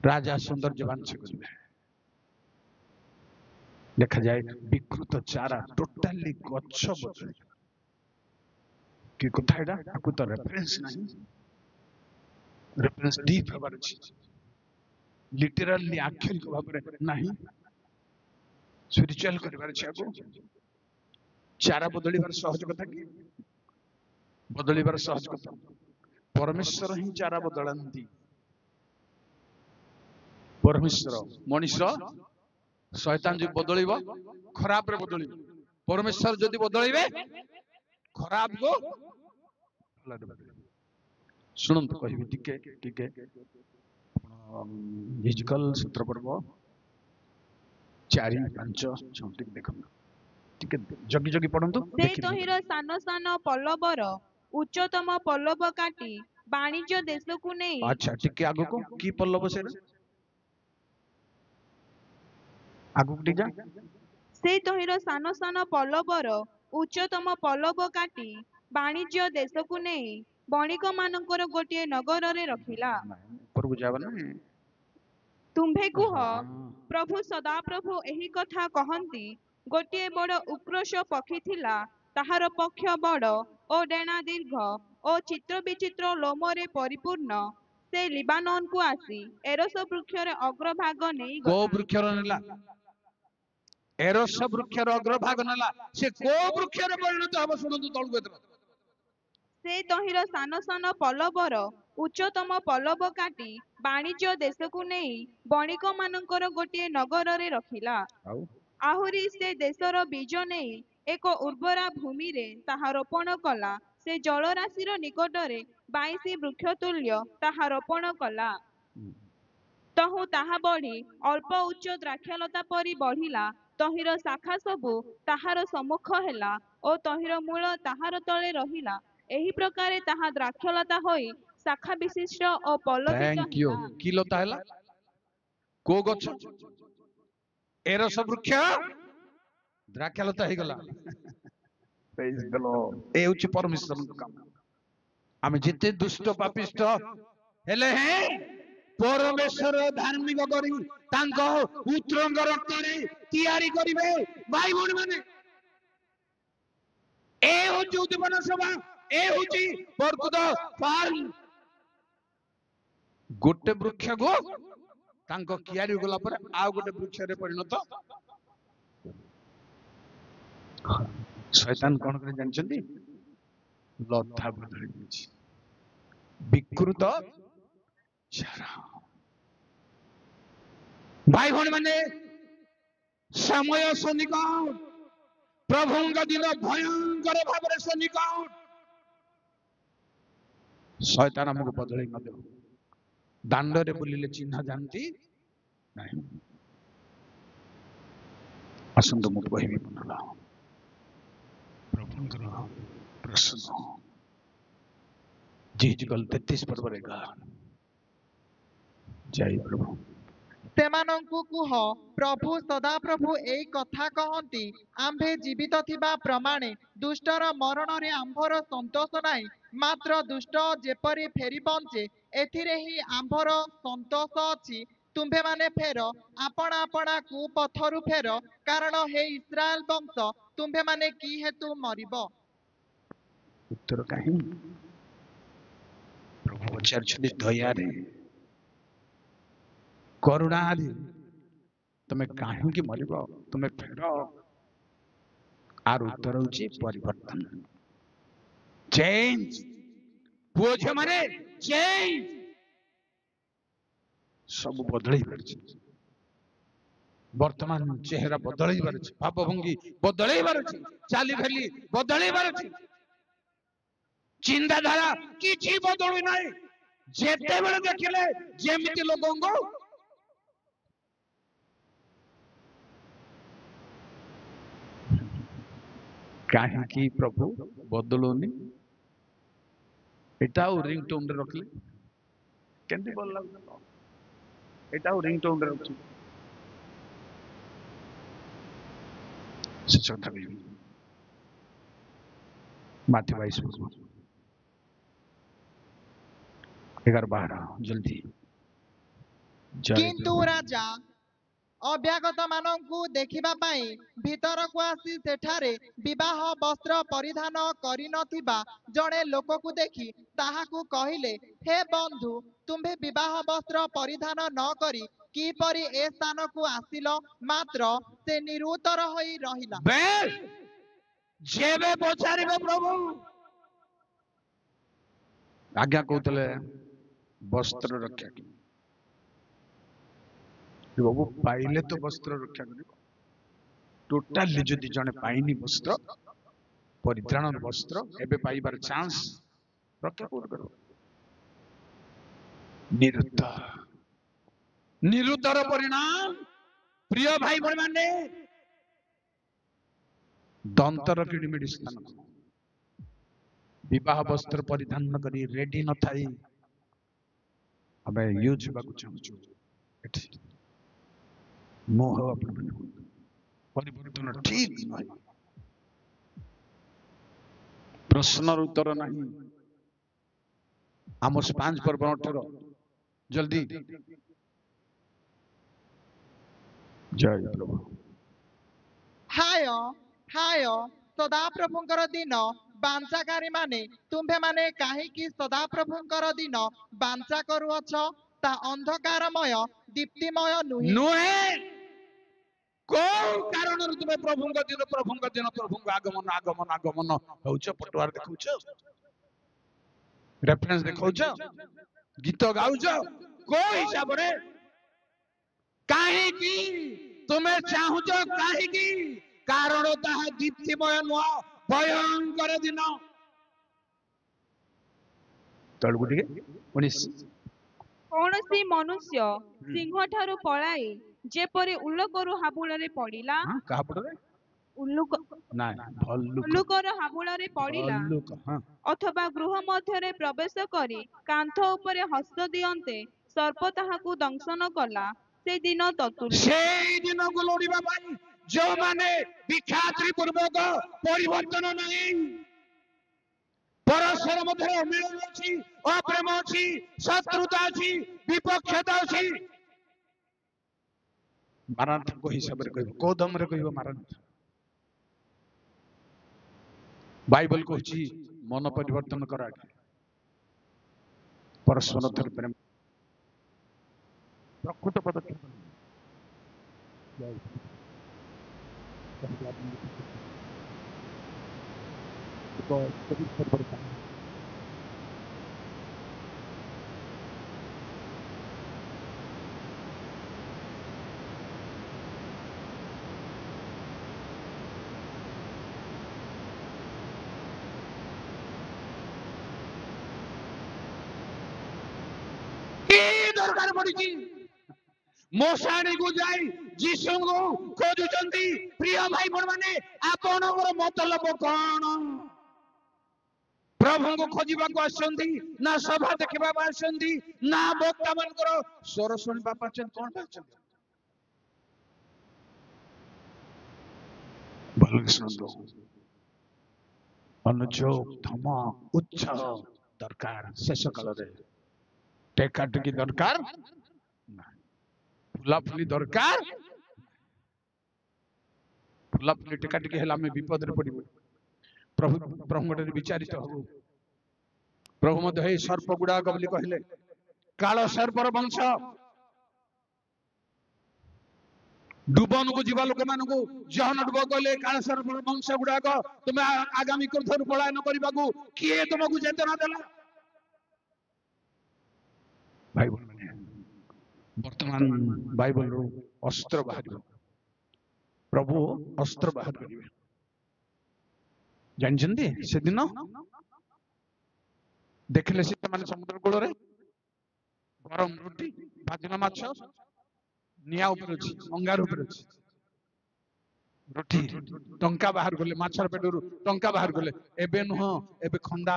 राजा सौंदर्य बांछा करिवे देखा जाए विकृत चारा टोटाली गच्छ बदल कि कथा एडा आकु तो रेफरेंस नहीं रेफरेंस डीप हबार अछि लिटरली आक्षरिक भाव रे नहीं स्पिरिचुअल करिवार अछि आकु चारा बदलिबार सहज कथा कि बदलिबार सहज कथा परमेश्वर ही चारा बदलंती परमेश्वर मनुष्य शैतान जो बदलिबो खराब रे बदलिबो परमेश्वर जदि बदलिबे खराब को सुनन तो कहबी टिके हिजकल सूत्र पर्व 4 5 6 देखम टिके जगी जगी पढंतु से तहिर सान सान पल्लवर उच्चतम पल्लव काटी ବାଣିଜ୍ୟ ଦେଶକୁ ନେଇ अच्छा टिके आगु को की पल्लव से आगु टी जा ସେ ତହିଁର ସାନ ସାନ ପଲ୍ଲବର ଉଚ୍ଚତମ ପଲ୍ଲବ କାଟି ବାଣିଜ୍ୟ ଦେଶକୁ ନେଇ ବଣିକ ମାନଙ୍କର ଗୋଟିଏ ନଗରରେ ରଖିଲା। ऊपर को जावा ना ତୁମ୍ଭେ କୁହ, ପ୍ରଭୁ ସଦାପ୍ରଭୁ ଏହି କଥା କହନ୍ତି, ଗୋଟିଏ ବଡ଼ ଉକ୍ରୋଷ ପକ୍ଷୀ ଥିଲା, ତାହାର ପକ୍ଷ ବଡ଼ ଓ ଡେଣା ଦୀର୍ଘ ଓ ଚିତ୍ର ବିଚିତ୍ର ଲୋମରେ ପରିପୂର୍ଣ୍ଣ। ସେ ଲିବାନନକୁ ଆସି ଏରସ ବୃକ୍ଷର ଅଗ୍ରଭାଗ को ନେଇଗଲା। वृक्षर नेला एरस वृक्षर अग्रभाग नेला से को वृक्षर परिणत हबो सुनंतु तळु एतरा ସେ ତହିଁର ସାନ ସାନ ପଲ୍ଲବର ଉଚ୍ଚତମ ପଲ୍ଲବ କାଟି ବାଣିଜ୍ୟ ଦେଶକୁ ନେଇ ବଣିକ ମାନଙ୍କର ଗୋଟିଏ ନଗରରେ ରଖିଲା। आउ ଆହୁରି ସେ ଦେଶର ବୀଜ ନେଇ ଏକ ଉର୍ବରା ଭୂମିରେ ତାହା ରୋପଣ କଲା। ସେ ଜଳରାଶିର ନିକଟରେ 22 ବୃକ୍ଷ ତୁଲ୍ୟ ତାହା ରୋପଣ କଲା। ତହୁଁ ତାହା ବଢି ଅଳ୍ପ ଉଚ୍ଚ ଦ୍ରାକ୍ଷାଲତା ପରି ବଢିଲା। ତହିଁର ଶାଖା ସବୁ ତାହାର ସମ୍ମୁଖ ହେଲା ଓ ତହିଁର ମୂଳ ତାହାର ତଳେ ରହିଲା। ଏହି ପ୍ରକାରେ ତାହା ଦ୍ରାକ୍ଷାଲତା ହୋଇ ଶାଖା ବିଶିଷ୍ଟ ଓ ପଲ୍ଲବିତ थैंक यू ହେଲା। की लता हैला को गछ एरस वृक्ष द्राक्षालता हे गला प्रेज द लॉर्ड ए उच्च परमेश्वर को काम आमे जिते दुष्ट पापिष्ट हेले हैं परमेश्वर धार्मिक करी तांको उत्रंग रक्त रे तयारी करिवे भाई भौणी माने ए होची उद्दीपना सभा ए होची परकुद फार्म गोटे वृक्ष को तांको कियारी गला पर आ गोटे वृक्ष रे परिणत शैतान कोन करे जानछंती लता बदली दिछि विकृत चारा भाई भौणी माने समय सनिकट प्रभुଙ୍କ दिन भयंकर भाବରେ सनिकट शैतान हमको बदली न दे दांड रे बुलिले चिन्ह जानती नहीं असंत मुझ कहबी मनला प्रभुଙ୍କର प्रश्न जीजगल 33 पर्व रे गा जय प्रभु ସେମାନଙ୍କୁ କୁହ, ପ୍ରଭୁ ସଦାପ୍ରଭୁ ଏଇ କଥା କହନ୍ତି, ଆମ୍ଭେ ଜୀବିତ ଥିବା ପ୍ରମାଣେ ଦୁଷ୍ଟର ମରଣରେ ଆମ୍ଭର ସନ୍ତୋଷ ନାହିଁ, ମାତ୍ର ଦୁଷ୍ଟ ଯେପରି ଫେରି ବଞ୍ଚେ ଏଥିରେ ହିଁ ଆମ୍ଭର ସନ୍ତୋଷ ଅଛି। ତୁମ୍ଭେମାନେ ଫେର, ଆପଣା ଆପଣା କୁପଥରୁ ଫେର, କାରଣ ହେ ଇସ୍ରାଏଲ ବଂଶ, ତୁମ୍ଭେମାନେ କି ହେତୁ ମରିବ? उत्तर कहीं प्रभु पचारछन्ति दयारे करुणारे तमे काहे की मरिबो तमे फेरो आर उत्तर होची परिवर्तन चेंज पुओ माने चेंज सब बदलै परछि वर्तमान चेहरा बदलै परछि भावभंगी बदलै परछि चाली फेली बदलै परछि चिंताधारा किछि बदलु नाही जेते बेले देखिले जेमिति लोगंगो काहे की प्रभु बदलोनी एटा रिंगटोन रे रखले केंति बोल लागलो एटा रिंगटोन रे रखछि सच କଥା କହିବି माथि 22 11-12 जल्दी କିନ୍ତୁ ରାଜା ଅଭ୍ୟାଗତ ମାନଙ୍କୁ ଦେଖିବା ପାଇଁ ଭିତରକୁ ଆସି ସେଠାରେ ବିବାହ ବସ୍ତ୍ର ପରିଧାନ କରିନଥିବା ଜଣେ ଲୋକକୁ ଦେଖି ତାହାକୁ କହିଲେ, ହେ ବନ୍ଧୁ, ତୁମ୍ଭେ ବିବାହ ବସ୍ତ୍ର ପରିଧାନ ନ କରି କିପରି ଏ ସ୍ଥାନକୁ ଆସିଲ? ମାତ୍ର ସେ ନିରୁତ୍ତର ହୋଇ ରହିଲା। जेबे पचारिबे प्रभु आज्ञा कहतले वस्त्र रक्षा की प्रभु पाइले तो वस्त्र रक्षा कर टोटाली जदि जने पाइनी वस्त्र परित्राण वस्त्र एबे पाइबार चांस रक्षा कोन करो निरुत्तर परिणाम प्रिय भाई बहन माने दंतर किडी मेडिसिन विवाह वस्त्र परिधान करी रेडी न थाई आमे यूज बाकु चाहूछु एठी मोह अपन परिवर्तन ठीक नहीं प्रश्न उत्तर नहीं आमोस 5:18 जल्दी जय प्रभु हाय हाय सदाप्रभुंकर दिन बांचाकारी माने तुम्भे माने काहेकि सदाप्रभुंकर दिन बांचा करूअछ ता अंधकारमय दीप्तिमय नुहे नुहे को कारण तुम प्रभुंग आगमन आगमन आगमन होउछ पटवार देखौछ रेफरेंस देखौछ गीत गाउछ को हिसाब रे काहे की तुमे चाहुछ काहे की कारण ताहा दीप्तिमय नुह भयंकर दिन तळगु टिके 19 कौनसी मनुष्य सिंह ठारू पळाई जेपरि उल्लुकरू हाबुଳରେ पड़िला कहा पड़े उल्लुक ना भल्लुक उल्लुकर हाबुଳରେ पड़िला भल्लुक हां अथवा गृह मध्यरे प्रवेश करी कांथ उपरे हस्त दियन्ते सर्प ताहाकू दंशन कला से दिन ततुल्य সেই দিন গুলোড়িবা ভাই जो माने विख्याति पूर्वक परिवर्तन नहीं परस्पर मध्य मिलन अछि अप्रेम अछि शत्रुता अछि विपक्षता अछि मारांथ को हिसाब रे कहबो को दम रे कहबो मारांथ बाइबल कहछि मन परिवर्तन करा परस्पर थर प्रेम प्रकृत पदक्षेप तो कभी पड़ता दरकार पड़ी मोसाणी को जाई जीसु को खोजुचंती प्रिय भाई बण माने आपनकर मतलब कोन प्रभु को खोजिबा को आसंती ना सभा देखिबा को आसंती ना वक्ता मनकर स्वर सुनिबा पाछन कोन पाछन भल सुनो अनुजोग धमा उच्च दरकार शेष काल रे टेका टेकी दरकार फुलाफुली दरकार फुलाफुली टेका टेकी हेला में विपद रे पड़िबो प्रभु ब्रह्मटे विचारित हो प्रभु मध्य हे सर्प गुड़ा गबली कहले काल सर्पर वंश डुबन को जीवा लोक मान को जहन डुब कहले काल सर्पर वंश गुड़ा तुम आगामी कुर्थर पलायन करबा को किए तुमको चेतना देला भाई बोल माने वर्तमान बाइबल रो अस्त्र बाहर प्रभु अस्त्र बाहर करिवे जानछन्ती से दिन देखले से माने समुद्र कूल रे गरम रोटी भाजना माछ निया ऊपर अछि अंगार ऊपर अछि रोटी टंका बाहर गले माछर पेटरू टंका बाहर गले एबे न एबे खंडा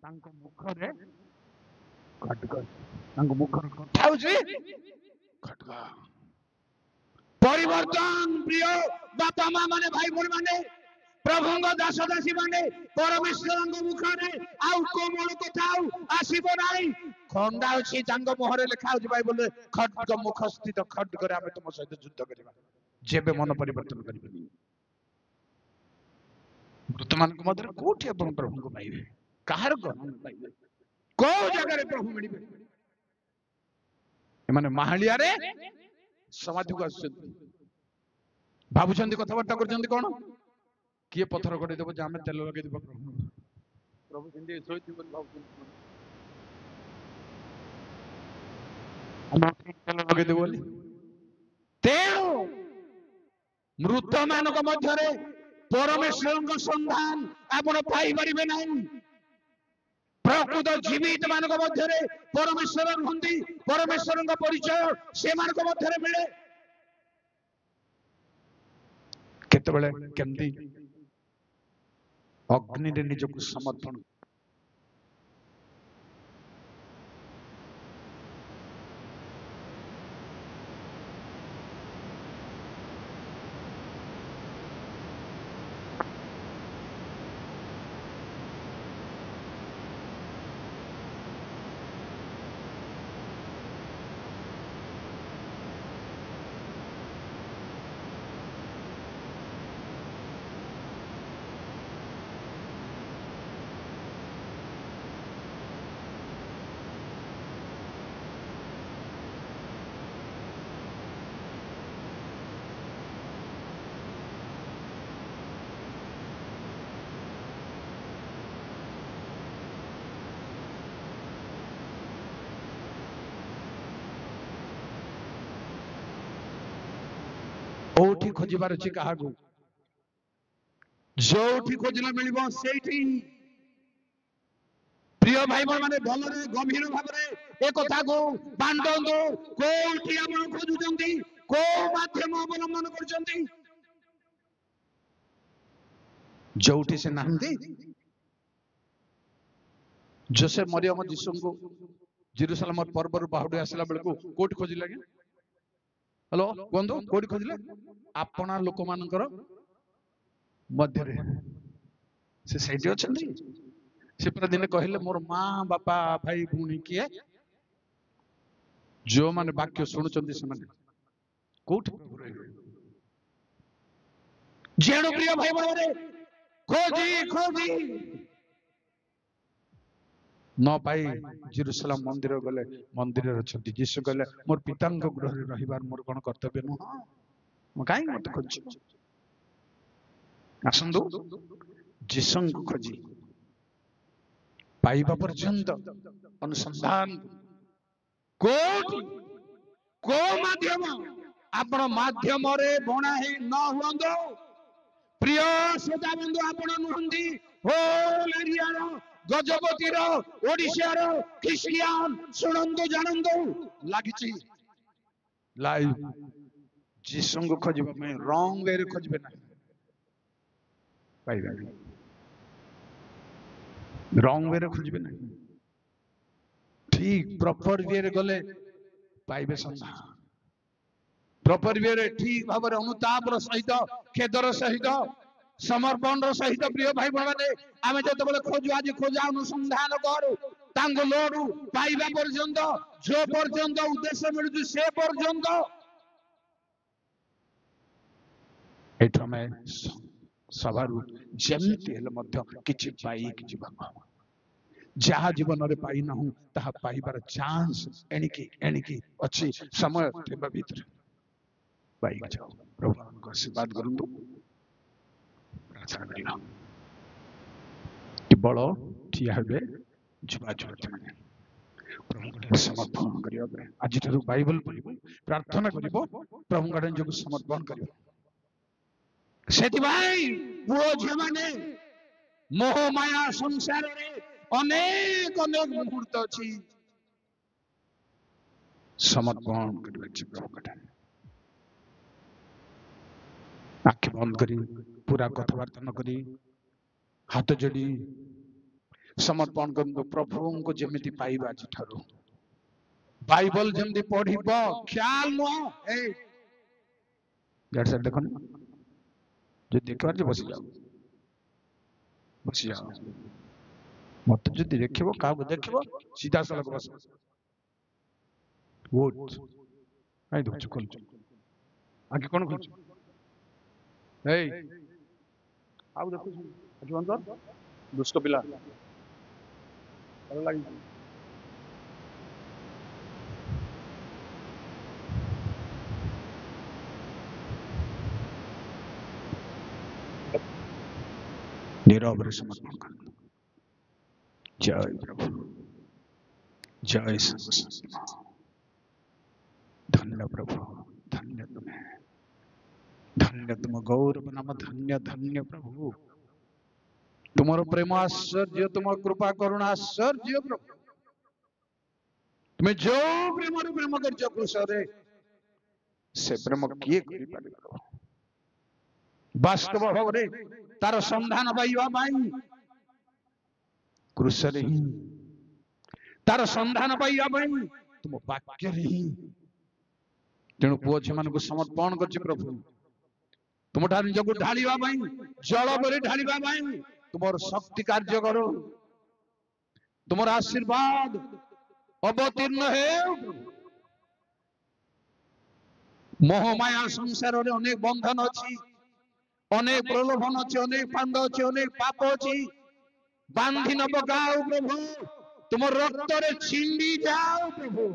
तांको मुख रे खटका तांको मुख रे खाउछि खटका परिवर्तन प्रिय बापा मां माने भाई बोल माने प्रभुंग दास दासी माने परमेश्वरंग मुखरे आउ कोमल कथा आसीबो नाही खंडा अछि तांग मोहरे लेखा अछि बाइबल रे खड्ग मुख स्थित खड्ग रे आमे तुम सहित युद्ध करिबा जेबे मन परिवर्तन करिबे वर्तमान को मधुर कोठी अपन प्रभु को पाइबे काहर को पाइबे को जगह रे प्रभु मिलिबे ए माने माहालिया रे समाधि को आछन भाबुछन्ती कथाबार्ता करछन्ती कोन किए पत्थर गडे देबो जामे तेल लगे देबो प्रभु जिंदे सोइति बोल भाबुछन्ती हम तेल लगे देबो बोली तेणु मृत मानक मध्यरे परमेश्वर संधान आपण पाई परिबे नाही प्रकृत जीवित मानक मध्यरे परमेश्वर हुंदी परमेश्वर परिचय से मानक मध्यरे मिले केतबेले केमती अग्नि रे निजको समर्पण ओठी खोजिबार अछि काहागु जोठी खोजले मिलिबो सेठी प्रिय भाई माने भलरे गंभीर भाबरे ए कथा को बांडंदो कोठी आपण खोजुचंती को माध्यम अवलंबन करचंती जोठी से नांदी जोसेफ मरियम जिसु को जेरूशलेम पर्व रु बाहुडी आसला बेलको कोठी खोजिला के हेलो बंधु कोठी खोजिले आपना लोक मानकर मध्य रे से सैठी अछंती से पर दिन कहले मोर मां बापा भाई भूणी किए जो माने वाक्य सुनुचंती से माने कोठी जेणु प्रिय भाई बड़े खोजी खोजी न पाई जेरूशलेम मंदिर गले मंदिर अछंती यीशु कहले मोर पितांग गृह रे रहिबार मोर कोन कर्तव्य न म काई मत खोज आसंदो यीशु को खोजी पाइबा पर्यंत अनुसंधान कोठी को माध्यम आपण माध्यम रे बणा हे न हुंदो प्रिय श्रोता बंधु आपण नुहंदी होल एरिया रो गजपति रो ओडिशा रो क्रिश्चियन सुनंदो जानंदो लागिची लाइव जीसु को खोजबे में रॉन्ग वे रे खोजबे ना पाइबा रॉन्ग वे रे खोजबे ना ठीक प्रॉपर वे रे गले पाइबे संधा प्रॉपर वे रे ठीक भाव रे अनुताप रो सहित खेदर सहित समर्पण रो सहित प्रिय भाई माने आमे जते बेले खोजु आज खोजा अनुसंधान करू तांगो लोडू पाइबा पर्यंत जो पर्यंत उद्देश्य मिलु से पर्यंत एठो में सवारु जेमति हेले मध्य किछि पाई कि जीवन जहा जीवन रे पाई ना हूं तहा पाइबार चांस एणिकी अछि समय तेबा भीतर पाई जाओ प्रभु को आशीर्वाद करंतु प्रार्थना करियो कि बळो ठिया हेबे जुबा जुबती माने प्रभु को समर्पण करियो आज ठरु बाइबल पढिबो प्रार्थना करिवो प्रभु को जो समर्पण करियो सेति भाई पुओ झियो माने मोह माया संसार रे अनेक अनेक मुहूर्त अछि समर्पण करिवे छी प्रभु को आंख बंद करी पूरा कथबार्ता न करी हाथ जोड़ी समर्पण कर प्रभु को जमिति पाइबा आज ठारू बाइबल जमती पढ़िबो ख्याल न ए जड़ से देखो जो देखबार जो बसी जाओ मत जो देखिबो का देखिबो सीधा सड़क बस वोट आई दो चुकल आगे कोन खोज ए आउ देखो अजवंतर दुष्ट पिला भल लागी नीरव रे समर्पण कर जय प्रभु जय धन्य प्रभु धन्य तुम्हें धन्य तुम गौरव नाम धन्य धन्य प्रभु तुमर प्रेम आश्चर्य तुम कृपा करुणा आश्चर्य प्रभु तुम्हें जो प्रेम कर क्रूस रे से प्रेम किए करि पारे प्रभु ବାସ୍ତବ ଭାବରେ ତାର ସନ୍ଧାନ ପାଇବା ପାଇଁ କୃଷରେ ହିଁ, ତାର ସନ୍ଧାନ ପାଇବା ପାଇଁ ତୁମ ବାକ୍ୟରେ ହିଁ। ତେଣୁ ପୁଅ ଝିଅମାନଙ୍କୁ ସମର୍ପଣ କରୁଛି ପ୍ରଭୁ, ତୁମଠାରୁ ନିଜକୁ ଢାଳିବା ପାଇଁ, ଜଳ କରି ଢାଳିବା ପାଇଁ ତୁମର ଶକ୍ତି କାର୍ଯ୍ୟ କର। ତୁମର ଆଶୀର୍ବାଦ ଅବତୀର୍ଣ୍ଣ ହେଉ। ମୋହମାୟା ସଂସାରରେ ଅନେକ ବନ୍ଧନ ଅଛି, ଅନେକ ପ୍ରଲୋଭନ ଅଛି, ଅନେକ ପାନ୍ଦ ଅଛି, ଅନେକ ପାପ ଅଛି। ବାନ୍ଧି ନ ପକାଉ ପ୍ରଭୁ, ତୁମ ରକ୍ତରେ ଛିଣ୍ଡି ଯାଉ ପ୍ରଭୁ।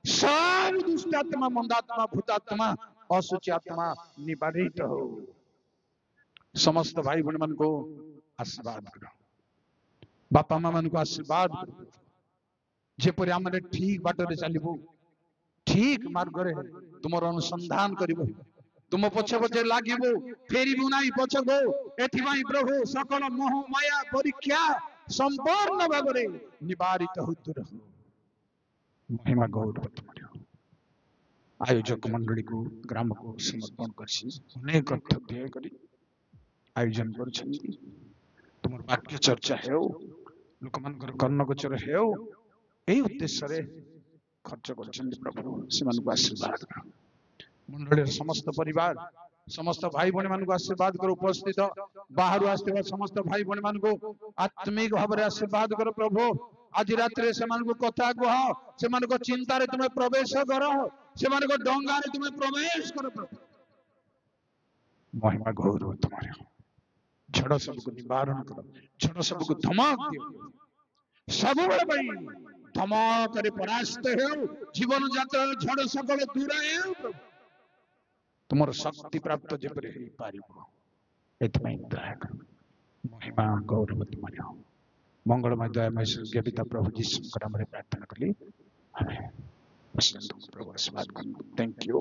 ସବୁ ଦୁଷ୍ଟାତ୍ମା, ମନ୍ଦାତ୍ମା, ଭୂତାତ୍ମା, ଅଶୁଚି ଆତ୍ମା ନିବାରିତ ହଉ। ସମସ୍ତ ଭାଇ ଭଉଣୀ ମାନଙ୍କୁ ଆଶୀର୍ବାଦ କର, ବାପା ମା ମାନଙ୍କୁ ଆଶୀର୍ବାଦ କର, ଯେପରି ଆମେ ଠିକ ବାଟରେ ଚାଲିବୁ, ଠିକ ମାର୍ଗରେ ତୁମର ଅନୁସନ୍ଧାନ କରିବୁ, ତୁମ ପଛେ ପଛେ ଲାଗିବୁ, ଫେରିବୁ ନାହିଁ ପଛକୁ। ଏଥିପାଇଁ ପ୍ରଭୁ ସକଳ ମୋହ ମାୟା ପରୀକ୍ଷା ସମ୍ପୂର୍ଣ୍ଣ ଭାବରେ ନିବାରିତ ହଉ। ମହିମା ଗୌରବ ତୁମର। ଆୟୋଜକ ମଣ୍ଡଳୀକୁ, ଗ୍ରାମକୁ ସମର୍ପଣ କରିଛି। ଅନେକ ଅର୍ଥ ବ୍ୟୟ କରି ଆୟୋଜନ କରୁଛନ୍ତି। ତୁମର ବାକ୍ୟ ଚର୍ଚ୍ଚା ହେଉ, ଲୋକମାନଙ୍କର କର୍ଣ୍ଣଗୋଚର ହେଉ, ଏହି ଉଦ୍ଦେଶ୍ୟରେ ଖର୍ଚ୍ଚ କରିଛନ୍ତି ପ୍ରଭୁ। ସେମାନଙ୍କୁ ଆଶୀର୍ବାଦ କର। ମଣ୍ଡଳୀର ସମସ୍ତ ପରିବାର, ସମସ୍ତ ଭାଇ ଭଉଣୀ ମାନଙ୍କୁ ଆଶୀର୍ବାଦ କର। ଉପସ୍ଥିତ ବାହାରୁ ଆସିଥିବା ସମସ୍ତ ଭାଇ ଭଉଣୀ ମାନଙ୍କୁ ଆତ୍ମିକ ଭାବରେ ଆଶୀର୍ବାଦ କର ପ୍ରଭୁ। ଆଜି ରାତିରେ ସେମାନଙ୍କୁ କଥା କୁହ, ସେମାନଙ୍କ ଚିନ୍ତାରେ ତୁମେ ପ୍ରବେଶ କର, ସେମାନଙ୍କ ଡଙ୍ଗାରେ ତୁମେ ପ୍ରବେଶ କର ପ୍ରଭୁ। ମହିମା ଗୌରବ ତୁମର। ଝଡ଼ ସବୁକୁ ନିବାରଣ କର, ଝଡ଼ ସବୁକୁ ଧମକ ଦିଅ, ସବୁବେଳେ ପାଇଁ ଧମକରେ ପରାସ୍ତ ହେଉ। ଜୀବନ ଯାତ୍ରାର ଝଡ଼ ସକଳ ଦୂର ହେଉ ପ୍ରଭୁ। ତୁମର ଶକ୍ତି ପ୍ରାପ୍ତ ଯେପରି ହେଇପାରିବ, ଏଥିପାଇଁ ଦୟା କର। ମହିମା ଗୌରବ ତୁମର। ମଙ୍ଗଳମୟ ଦୟାମୟ ସ୍ୱର୍ଗୀୟ ପିତା ପ୍ରଭୁ ଯୀଶୁଙ୍କ ନାମରେ ପ୍ରାର୍ଥନା କଲି, ଆମେନ୍। ପ୍ରଭୁ ଆଶୀର୍ବାଦ କରନ୍ତୁ। Thank you.